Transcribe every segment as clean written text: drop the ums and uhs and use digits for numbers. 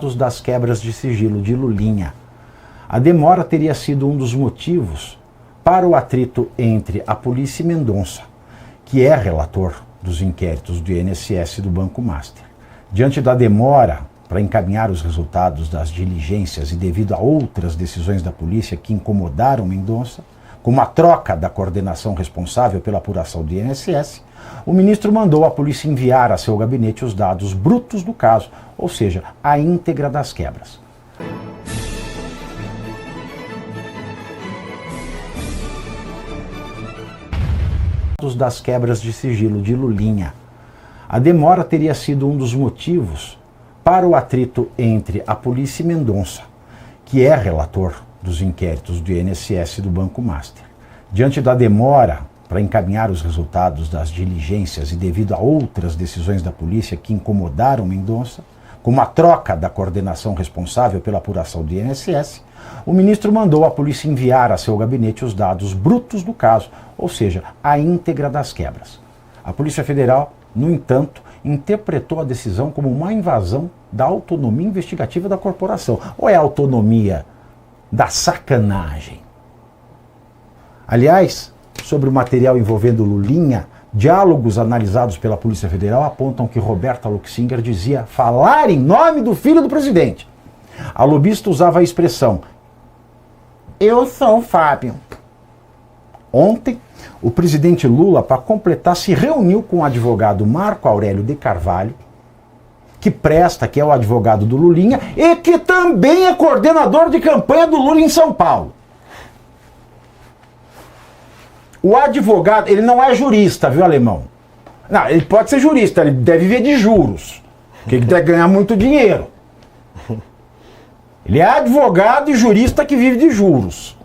Das quebras de sigilo de Lulinha. A demora teria sido um dos motivos para o atrito entre a polícia e Mendonça, que é relator dos inquéritos do INSS e do Banco Master. Diante da demora para encaminhar os resultados das diligências e devido a outras decisões da polícia que incomodaram Mendonça, como a troca da coordenação responsável pela apuração do INSS, o ministro mandou a polícia enviar a seu gabinete os dados brutos do caso, ou seja, a íntegra das quebras. Das quebras de sigilo de Lulinha. A demora teria sido um dos motivos para o atrito entre a polícia e Mendonça, que é relator dos inquéritos do INSS e do Banco Master. Diante da demora para encaminhar os resultados das diligências e devido a outras decisões da polícia que incomodaram Mendonça, como a troca da coordenação responsável pela apuração do INSS, o ministro mandou a polícia enviar a seu gabinete os dados brutos do caso, ou seja, a íntegra das quebras. A Polícia Federal, no entanto, interpretou a decisão como uma invasão da autonomia investigativa da corporação. Ou é a autonomia da sacanagem? Aliás, sobre o material envolvendo Lulinha, diálogos analisados pela Polícia Federal apontam que Roberta Luxinger dizia falar em nome do filho do presidente. A lobista usava a expressão "eu sou o Fábio". Ontem, o presidente Lula, para completar, se reuniu com o advogado Marco Aurélio de Carvalho, que é o advogado do Lulinha e que também é coordenador de campanha do Lula em São Paulo. O advogado, ele não é jurista, viu, alemão? Não, ele pode ser jurista, ele deve viver de juros, porque ele deve ganhar muito dinheiro. Ele é advogado e jurista que vive de juros.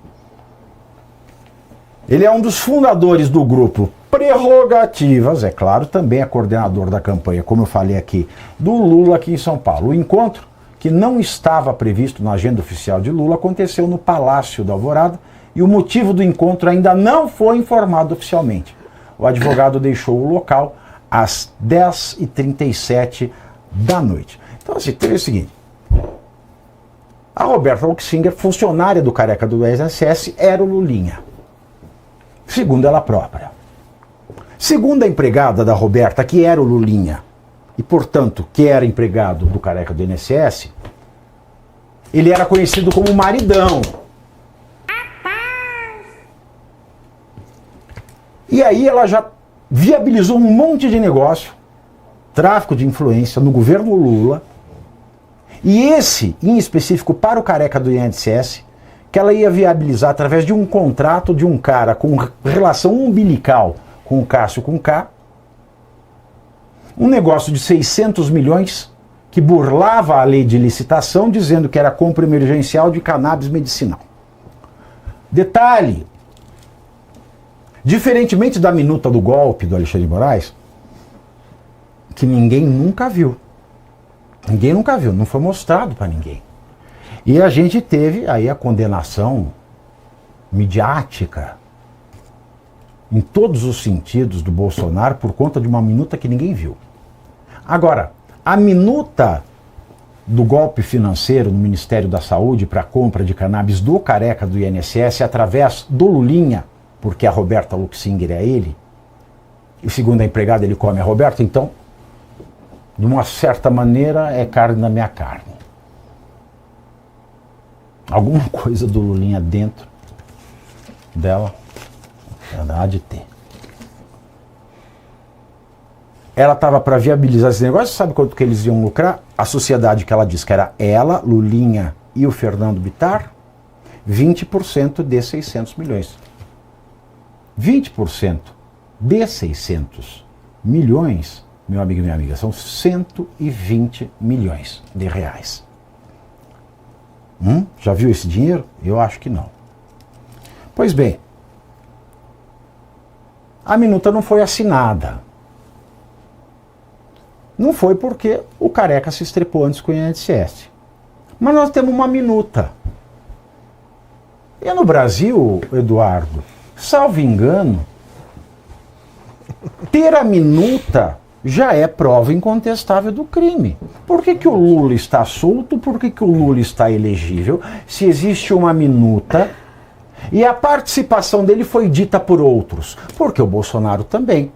Ele é um dos fundadores do grupo Prerrogativas, é claro, também é coordenador da campanha, como eu falei aqui, do Lula aqui em São Paulo. O encontro, que não estava previsto na agenda oficial de Lula, aconteceu no Palácio da Alvorada e o motivo do encontro ainda não foi informado oficialmente. O advogado deixou o local às 10h37 da noite. Então, assim, teve o seguinte. A Roberta Luxinger, funcionária do careca do INSS, era o Lulinha. Segundo ela própria. Segundo a empregada da Roberta, que era o Lulinha, e portanto que era empregado do careca do INSS, ele era conhecido como maridão. E aí ela já viabilizou um monte de negócio, tráfico de influência no governo Lula, e esse, em específico para o careca do INSS, que ela ia viabilizar através de um contrato de um cara com relação umbilical com o Cássio com K, um negócio de 600 milhões que burlava a lei de licitação, dizendo que era compra emergencial de cannabis medicinal. Detalhe, diferentemente da minuta do golpe do Alexandre de Moraes, que ninguém nunca viu. Ninguém nunca viu, não foi mostrado para ninguém. E a gente teve aí a condenação midiática, em todos os sentidos, do Bolsonaro por conta de uma minuta que ninguém viu. Agora, a minuta do golpe financeiro no Ministério da Saúde para a compra de cannabis do careca do INSS através do Lulinha, porque a Roberta Luxinger é ele, e segundo a empregada ele come a Roberta, então, de uma certa maneira, é carne da minha carne. Alguma coisa do Lulinha dentro dela há de ter. Ela estava para viabilizar esse negócio, sabe quanto que eles iam lucrar? A sociedade que ela disse que era ela, Lulinha e o Fernando Bittar, 20% de 600 milhões. 20% de 600 milhões, meu amigo e minha amiga, são 120 milhões de reais. Já viu esse dinheiro? Eu acho que não. Pois bem, a minuta não foi assinada. Não foi porque o careca se estrepou antes com o INSS. Mas nós temos uma minuta. E no Brasil, Eduardo, salvo engano, ter a minuta já é prova incontestável do crime. Por que que o Lula está solto? Por que que o Lula está elegível? Se existe uma minuta e a participação dele foi dita por outros. Porque o Bolsonaro também.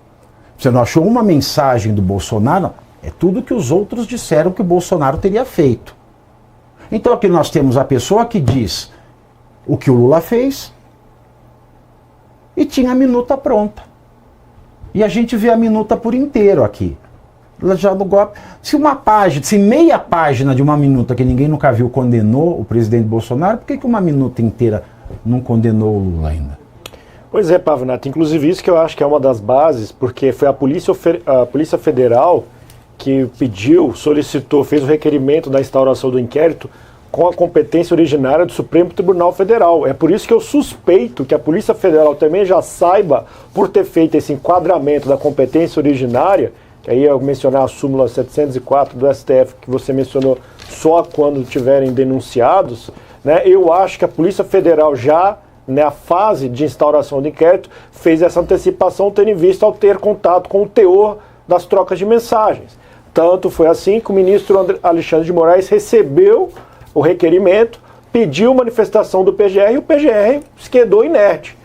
Você não achou uma mensagem do Bolsonaro? É tudo que os outros disseram que o Bolsonaro teria feito. Então aqui nós temos a pessoa que diz o que o Lula fez e tinha a minuta pronta. E a gente vê a minuta por inteiro aqui. Já no golpe. Se uma página, se meia página de uma minuta que ninguém nunca viu condenou o presidente Bolsonaro, por que que uma minuta inteira não condenou o Lula ainda? Pois é, Pavinato, inclusive isso que eu acho que é uma das bases, porque foi a Polícia Federal que pediu, solicitou, fez o requerimento da instauração do inquérito com a competência originária do Supremo Tribunal Federal. É por isso que eu suspeito que a Polícia Federal também já saiba, por ter feito esse enquadramento da competência originária, que aí eu mencionar a súmula 704 do STF, que você mencionou, só quando tiverem denunciados, né, eu acho que a Polícia Federal já, na fase de instauração do inquérito, fez essa antecipação tendo em vista ao ter contato com o teor das trocas de mensagens. Tanto foi assim que o ministro Alexandre de Moraes recebeu o requerimento, pediu manifestação do PGR e o PGR se quedou inerte.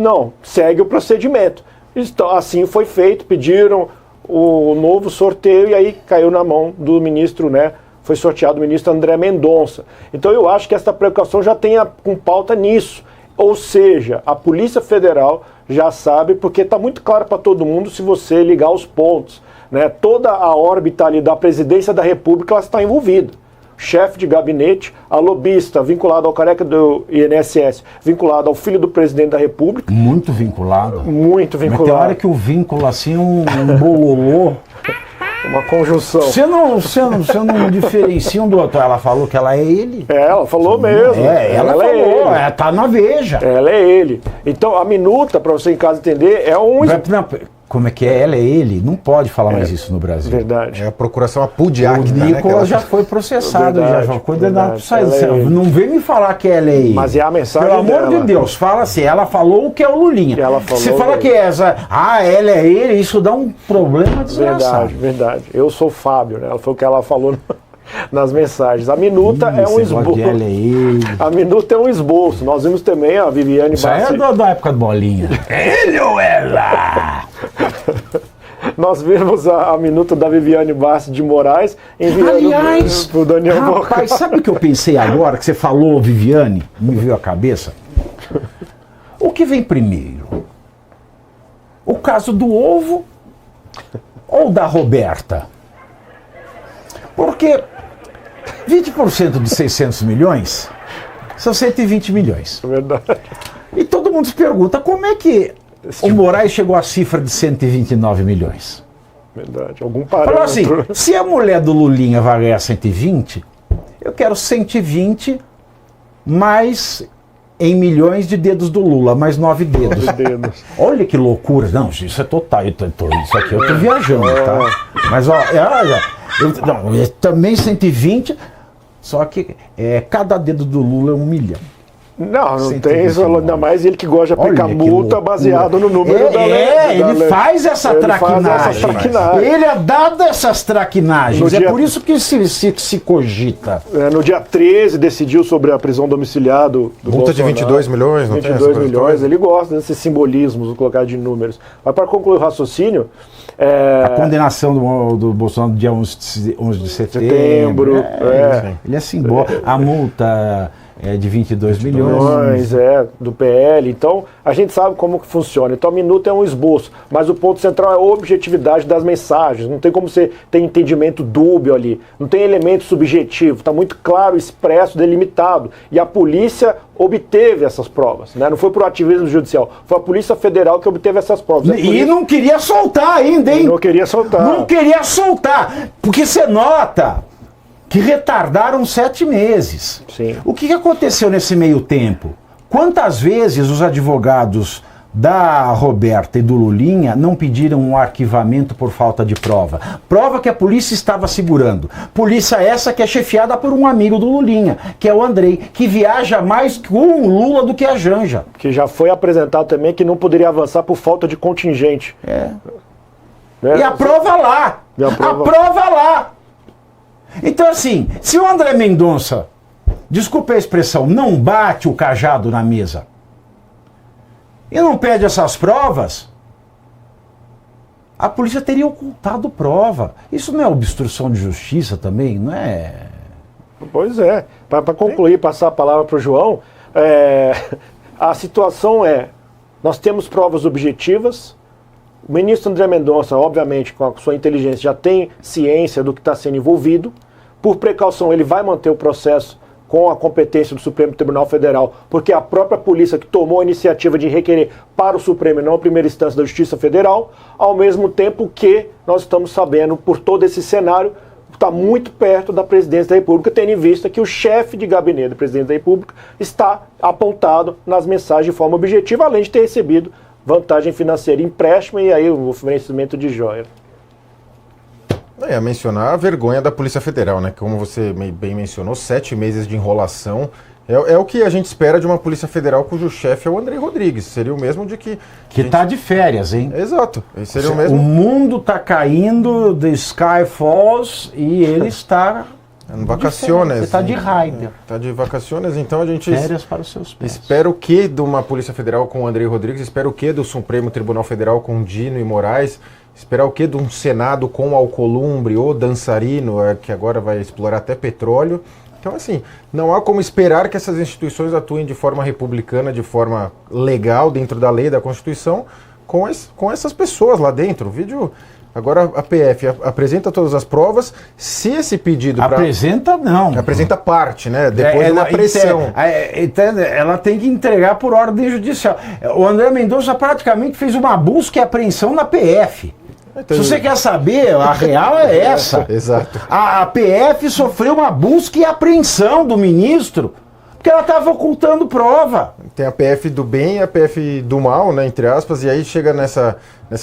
Não, segue o procedimento. Então, assim foi feito, pediram o novo sorteio e aí caiu na mão do ministro, né? Foi sorteado o ministro André Mendonça. Então eu acho que essa precaução já tem com pauta nisso. Ou seja, a Polícia Federal já sabe, porque está muito claro para todo mundo se você ligar os pontos. Né? Toda a órbita ali da presidência da República ela está envolvida. Chefe de gabinete, a lobista vinculada ao careca do INSS, vinculado ao filho do presidente da República. Muito vinculado. Muito vinculado. Mas tem hora que o vínculo assim, um bololô. Uma conjunção. Você não diferencia um do outro. Ela falou que ela é ele. Ela falou mesmo. Ela falou, é ele. Tá na Veja. Ela é ele. Então a minuta, para você em casa entender, é um... Como é que é? Ela é ele? Não pode falar mais isso no Brasil. Verdade. É a procuração Apudiak. O Nicolas já foi processado, já foi condenado. Não vem me falar que ela é ele. Mas é a mensagem Pelo amor dela. de Deus, fala assim, ela falou o que é o Lulinha. Se fala que essa, ela é ele, isso dá um problema desgraçado. Verdade. Eu sou o Fábio, né? Foi o que ela falou nas mensagens. A minuta é um esboço. Ela é ele. A minuta é um esboço. Nós vimos também a Viviane Bassi. Isso é da época do Bolinha. Ele ou ela? Nós vimos a minuta da Viviane Bassi de Moraes enviando pro Daniel Boca. Rapaz, sabe o que eu pensei agora que você falou, Viviane? Me veio a cabeça. O que vem primeiro? O caso do ovo ou da Roberta? Porque 20% de 600 milhões são 120 milhões. É verdade. E todo mundo se pergunta como é que o Moraes chegou à cifra de 129 milhões. Verdade. Algum parâmetro. Falou assim, se a mulher do Lulinha vai ganhar 120, eu quero 120 mais em milhões de dedos do Lula, mais 9 dedos. Olha que loucura. Não, isso é total. Isso aqui eu tô viajando, tá? Mas, ó, eu também 120, só que cada dedo do Lula é 1 milhão. Não tem isso, ainda mais ele que gosta de aplicar multa baseado no número da lei. Ele faz essa traquinagem. Ele é dado essas traquinagens. É por isso que se cogita. No dia 13 decidiu sobre a prisão domiciliar do multa de 22 milhões, não 22 milhões. Ele gosta desses simbolismos, colocar de números. Mas para concluir o raciocínio... A condenação do Bolsonaro no dia 11 de setembro. Ele é simbólico. A multa... de 22 milhões. Do PL. Então, a gente sabe como que funciona. Então, a minuta é um esboço. Mas o ponto central é a objetividade das mensagens. Não tem como você ter entendimento dúbio ali. Não tem elemento subjetivo. Está muito claro, expresso, delimitado. E a polícia obteve essas provas. Né? Não foi por ativismo judicial. Foi a Polícia Federal que obteve essas provas. E não queria soltar ainda, hein? Não queria soltar. Não queria soltar. Porque você nota que retardaram 7 meses. Sim. O que aconteceu nesse meio tempo? Quantas vezes os advogados da Roberta e do Lulinha não pediram um arquivamento por falta de prova? Prova que a polícia estava segurando. Polícia essa que é chefiada por um amigo do Lulinha, que é o Andrei, que viaja mais com o Lula do que a Janja. Que já foi apresentado também que não poderia avançar por falta de contingente. Né? E aprova lá. Aprova lá. Então, assim, se o André Mendonça, desculpe a expressão, não bate o cajado na mesa e não pede essas provas, a polícia teria ocultado prova. Isso não é obstrução de justiça também? Não é? Pois é. Para concluir, passar a palavra para o João, a situação nós temos provas objetivas. O ministro André Mendonça, obviamente, com a sua inteligência, já tem ciência do que está sendo envolvido. Por precaução, ele vai manter o processo com a competência do Supremo Tribunal Federal, porque é a própria polícia que tomou a iniciativa de requerer para o Supremo e não a primeira instância da Justiça Federal, ao mesmo tempo que nós estamos sabendo, por todo esse cenário, está muito perto da presidência da República, tendo em vista que o chefe de gabinete do presidente da República está apontado nas mensagens de forma objetiva, além de ter recebido vantagem financeira, empréstimo e aí o oferecimento de joia. Eu ia mencionar a vergonha da Polícia Federal, né? Como você bem mencionou, 7 meses de enrolação. É o que a gente espera de uma Polícia Federal cujo chefe é o André Rodrigues. Seria o mesmo de que... Que tá de férias, hein? Exato. Seria o mesmo... O mundo tá caindo, the sky falls, e ele está... Vacaciones. Você está de raiva. Está de vacaciones, então a gente... Férias para os seus pés. Espera o que de uma Polícia Federal com o André Rodrigues? Espera o que do Supremo Tribunal Federal com Dino e Moraes? Esperar o que de um Senado com Alcolumbre ou Dançarino, que agora vai explorar até petróleo? Então, assim, não há como esperar que essas instituições atuem de forma republicana, de forma legal, dentro da lei, da Constituição, com essas pessoas lá dentro. O vídeo... Agora a PF apresenta todas as provas. Se esse pedido... Apresenta não. Apresenta parte, né? Depois de uma pressão. Ela tem que entregar por ordem judicial. O André Mendonça praticamente fez uma busca e apreensão na PF. Então, se você quer saber, a real é essa. Exato. A PF sofreu uma busca e apreensão do ministro porque ela estava ocultando prova. Tem a PF do bem e a PF do mal, né, entre aspas, e aí chega nessa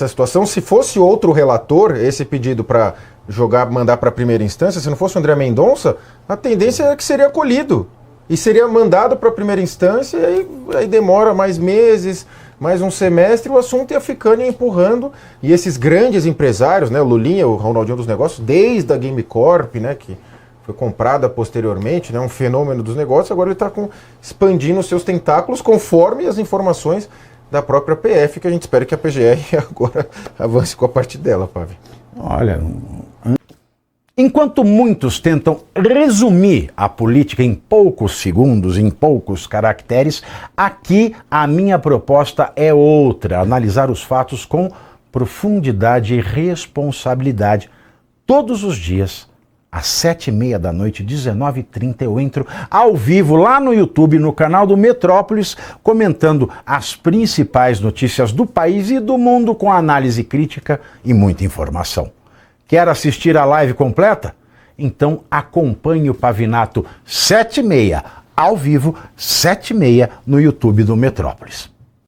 situação. Se fosse outro relator, esse pedido para mandar para a primeira instância, se não fosse o André Mendonça, a tendência é que seria acolhido. E seria mandado para a primeira instância, e aí demora mais meses, mais um semestre, o assunto ia ficando e empurrando. E esses grandes empresários, né, o Lulinha, o Ronaldinho dos negócios, desde a Game Corp, né, que foi comprada posteriormente, né, um fenômeno dos negócios, agora ele está expandindo os seus tentáculos conforme as informações da própria PF, que a gente espera que a PGR agora avance com a parte dela, Pave. Olha, enquanto muitos tentam resumir a política em poucos segundos, em poucos caracteres, aqui a minha proposta é outra, analisar os fatos com profundidade e responsabilidade. Todos os dias, às 7h30 da noite, 19h30, eu entro ao vivo lá no YouTube, no canal do Metrópolis, comentando as principais notícias do país e do mundo com análise crítica e muita informação. Quer assistir a live completa? Então acompanhe o Pavinato 7h30, ao vivo, 7h30, no YouTube do Metrópolis.